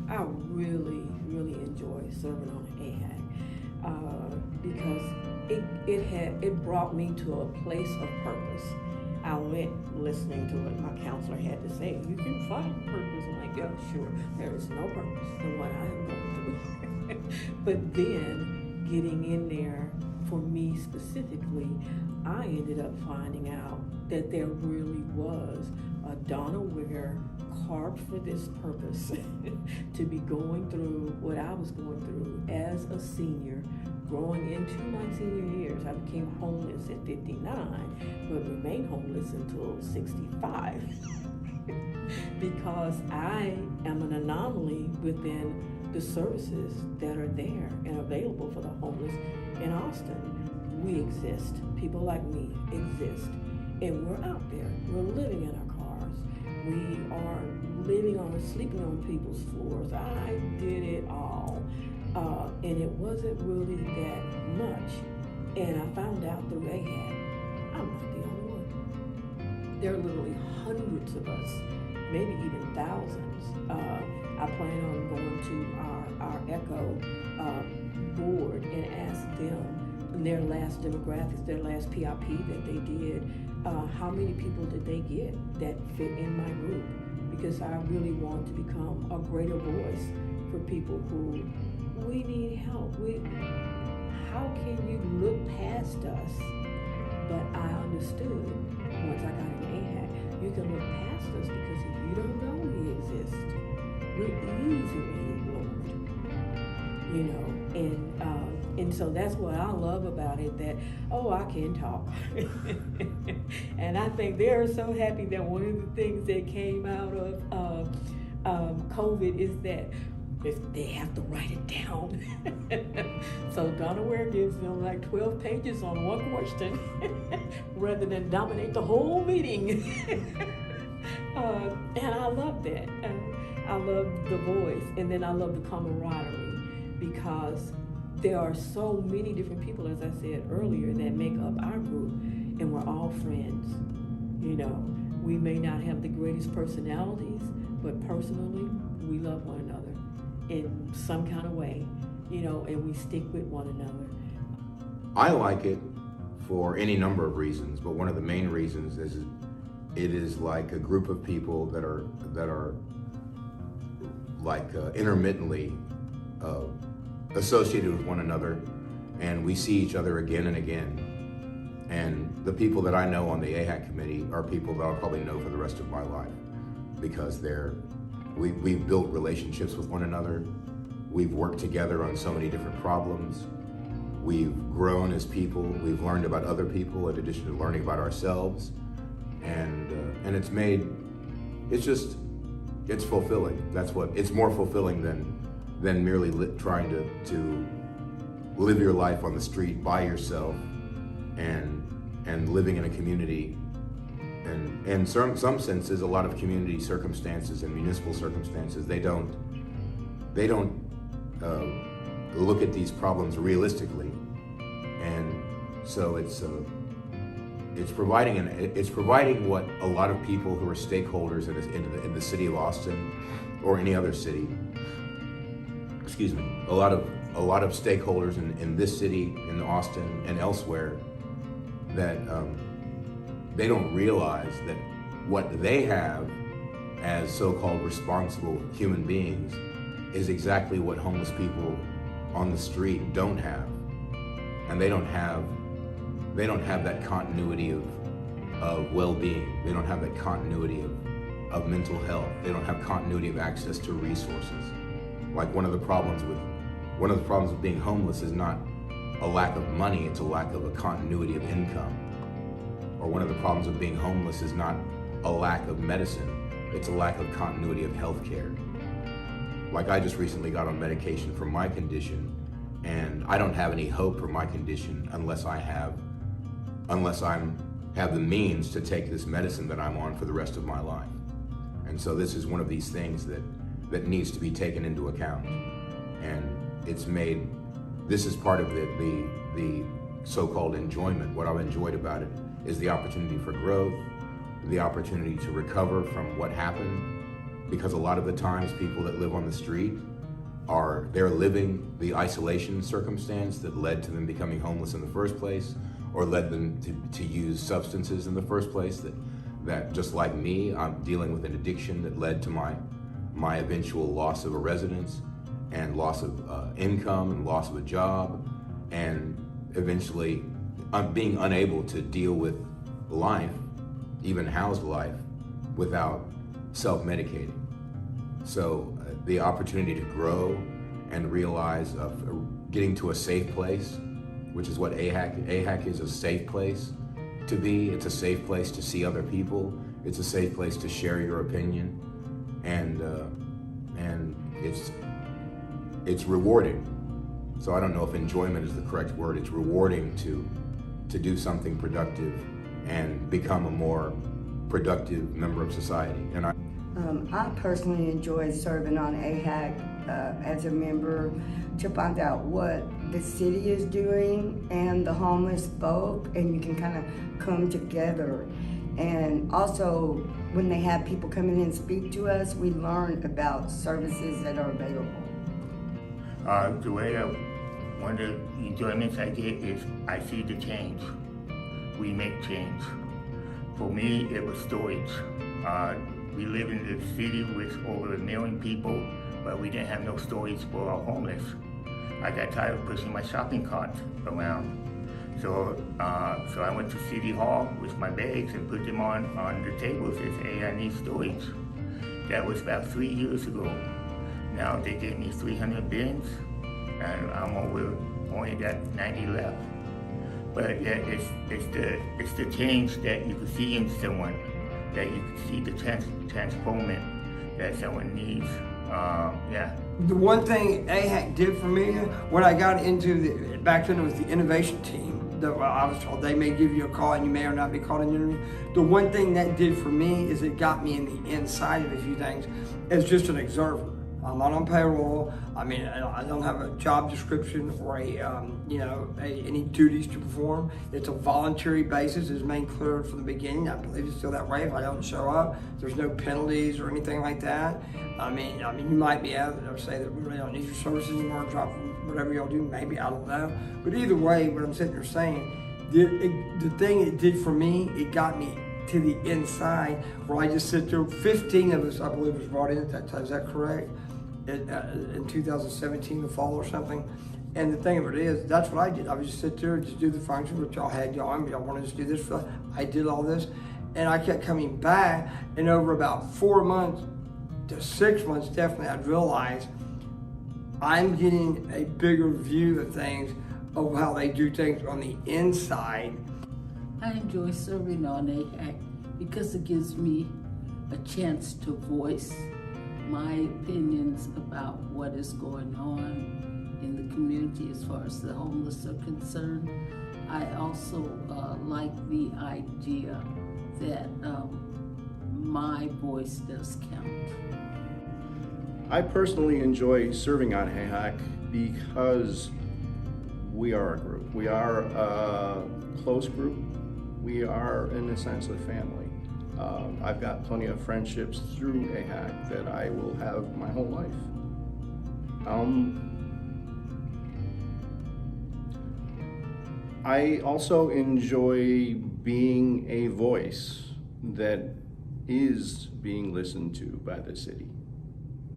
I really enjoy serving on AHAC because it brought me to a place of purpose. I went listening to what my counselor had to say. You can find purpose. I'm like, yeah, sure. There is no purpose in what I am going through. But then getting in there, for me specifically, I ended up finding out that there really was a Donna Ware carved for this purpose to be going through what I was going through as a senior, growing into my senior years. I became homeless at 59, but remained homeless until 65 because I am an anomaly within the services that are there and available for the homeless in Austin. We exist. People like me exist. And we're out there. We're living in our cars. We are sleeping on people's floors. I did it all. And it wasn't really that much. And I found out through AHAC, I'm not the only one. There are literally hundreds of us, maybe even thousands. I plan on going to our ECHO board and ask them their last demographics, their last PIP that they did, how many people did they get that fit in my group? Because I really want to become a greater voice for people who we need help. How can you look past us? But I understood once I got in AHAC, you can look past us because if you don't know we exist, we're easily ignored, and so that's what I love about it, that, I can talk. And I think they're so happy that one of the things that came out of COVID is that if they have to write it down. So Donna Ware gives them like 12 pages on one question rather than dominate the whole meeting. And I love that. I love the voice, and then I love the camaraderie, because there are so many different people, as I said earlier, that make up our group, and we're all friends. We may not have the greatest personalities, but personally, we love one another in some kind of way, and we stick with one another. I like it for any number of reasons, but one of the main reasons is it is like a group of people that are like intermittently associated with one another, and we see each other again and again. And the people that I know on the AHAC committee are people that I'll probably know for the rest of my life, because we've built relationships with one another. We've worked together on so many different problems. We've grown as people. We've learned about other people in addition to learning about ourselves. And it's fulfilling. It's more fulfilling than merely trying to live your life on the street by yourself and living in a community. And in some senses, a lot of community circumstances and municipal circumstances, they don't look at these problems realistically, and so it's providing what a lot of people who are stakeholders in the city of Austin or any other city, a lot of stakeholders in this city, in Austin and elsewhere, that they don't realize that what they have as so-called responsible human beings is exactly what homeless people on the street don't have. And they don't have that continuity of well-being. They don't have that continuity of mental health. They don't have continuity of access to resources. Like one of the problems with being homeless is not a lack of money, it's a lack of a continuity of income. Or one of the problems of being homeless is not a lack of medicine, it's a lack of continuity of health care. Like I just recently got on medication for my condition, and I don't have any hope for my condition unless I have the means to take this medicine that I'm on for the rest of my life. And so this is one of these things that needs to be taken into account. And this is part of the so-called enjoyment. What I've enjoyed about it is the opportunity for growth, the opportunity to recover from what happened, because a lot of the times people that live on the street they're living the isolation circumstance that led to them becoming homeless in the first place, or led them to use substances in the first place, that just like me, I'm dealing with an addiction that led to my eventual loss of a residence and loss of income and loss of a job, and eventually being unable to deal with life, even housed life, without self-medicating. So the opportunity to grow and realize of getting to a safe place, which is what AHAC is, a safe place to be. It's a safe place to see other people. It's a safe place to share your opinion, and it's rewarding. So I don't know if enjoyment is the correct word. It's rewarding to do something productive and become a more productive member of society. And I personally enjoy serving on AHAC as a member to find out what the city is doing and the homeless folk, and you can kind of come together. And also, when they have people come in and speak to us, we learn about services that are available. One of the enjoyments I get is I see the change. We make change. For me, it was storage. We live in the city with over 1 million people, but we didn't have no storage for our homeless. I got tired of pushing my shopping cart around. So I went to City Hall with my bags and put them on the tables and said, hey, I need storage. That was about 3 years ago. Now they gave me 300 bins, and only got 90 left. But yeah, it's the change that you can see in someone, that you can see the transformation that someone needs. The one thing AHAC did for me, when I got into back then it was the innovation team. I was told they may give you a call and you may or not be called in an interview. The one thing that did for me is it got me in the inside of a few things as just an observer. I'm not on payroll. I mean, I don't have a job description or any duties to perform. It's a voluntary basis. It's made clear from the beginning. I believe it's still that way. If I don't show up, there's no penalties or anything like that. I mean, you might be able to say that we really don't need your services anymore. Drop whatever y'all do. Maybe, I don't know. But either way, what I'm sitting there saying, the thing it did for me, it got me to the inside where I just sit there. 15 of us, I believe, was brought in at that time. Is that correct? In 2017, the fall or something. And the thing of it is, that's what I did. I would just sit there and just do the function, which y'all had y'all wanted us to do this. I did all this. And I kept coming back, and over about 4 months to 6 months, definitely, I'd realized I'm getting a bigger view of things, of how they do things on the inside. I enjoy serving on AHAC because it gives me a chance to voice my opinions about what is going on in the community as far as the homeless are concerned. I also like the idea that my voice does count. I personally enjoy serving on AHAC because we are a group. We are a close group. We are, in a sense, a family. I've got plenty of friendships through AHAC that I will have my whole life. I also enjoy being a voice that is being listened to by the city.